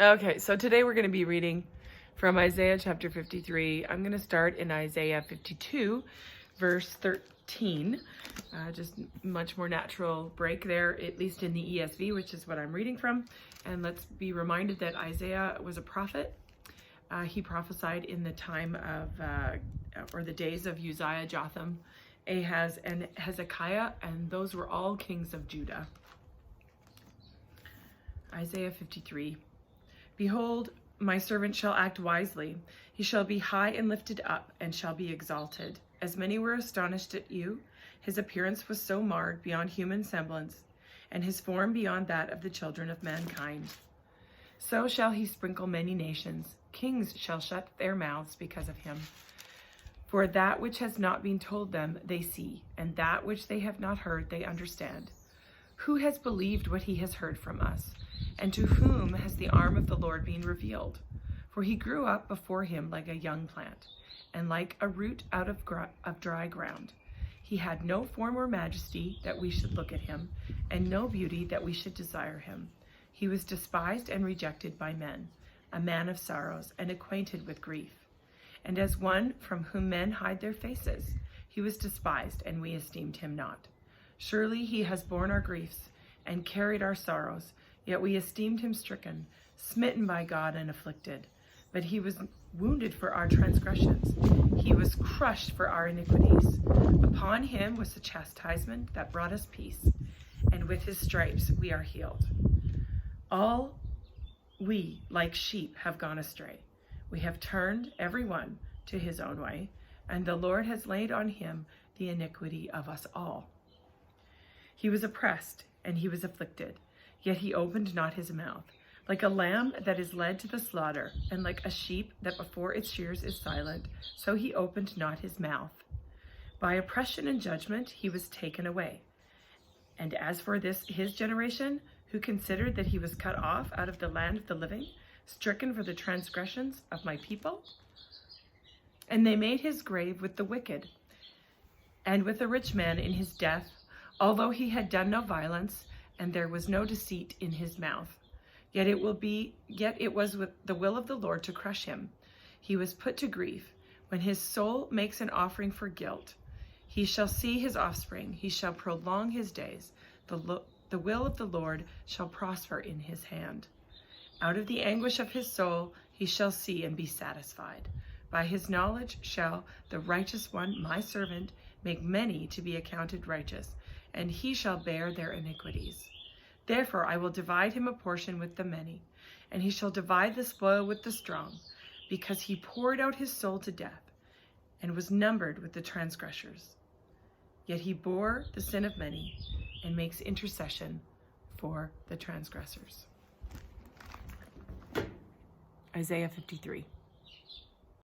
Okay, so today we're going to be reading from Isaiah chapter 53. I'm going to start in Isaiah 52, verse 13. Just much more natural break there, at least in the ESV, which is what I'm reading from. And let's be reminded that Isaiah was a prophet. He prophesied in the time of, or the days of Uzziah, Jotham, Ahaz, and Hezekiah, and those were all kings of Judah. Isaiah 53. Behold, my servant shall act wisely. He shall be high and lifted up, and shall be exalted. As many were astonished at you, his appearance was so marred beyond human semblance, and his form beyond that of the children of mankind. So shall he sprinkle many nations. Kings shall shut their mouths because of him. For that which has not been told them they see, and that which they have not heard they understand. Who has believed what he has heard from us? And to whom has the arm of the Lord been revealed? For he grew up before him like a young plant, and like a root out of dry ground. He had no form or majesty that we should look at him, and no beauty that we should desire him. He was despised and rejected by men, a man of sorrows and acquainted with grief. And as one from whom men hide their faces, he was despised, and we esteemed him not. Surely he has borne our griefs and carried our sorrows, yet we esteemed him stricken, smitten by God, and afflicted. But he was wounded for our transgressions. He was crushed for our iniquities. Upon him was the chastisement that brought us peace, and with his stripes we are healed. All we, like sheep, have gone astray. We have turned every one to his own way, and the Lord has laid on him the iniquity of us all. He was oppressed, and he was afflicted, yet he opened not his mouth. Like a lamb that is led to the slaughter, and like a sheep that before its shears is silent, so he opened not his mouth. By oppression and judgment he was taken away. And as for his generation, who considered that he was cut off out of the land of the living, stricken for the transgressions of my people? And they made his grave with the wicked, and with the rich man in his death, although he had done no violence, and there was no deceit in his mouth. Yet it was with the will of the Lord to crush him. He was put to grief. When his soul makes an offering for guilt, he shall see his offspring. He shall prolong his days. The will of the Lord shall prosper in his hand. Out of the anguish of his soul he shall see and be satisfied. By his knowledge shall the righteous one, my servant, make many to be accounted righteous, and he shall bear their iniquities. Therefore I will divide him a portion with the many, and he shall divide the spoil with the strong, because he poured out his soul to death, and was numbered with the transgressors. Yet he bore the sin of many, and makes intercession for the transgressors. Isaiah 53.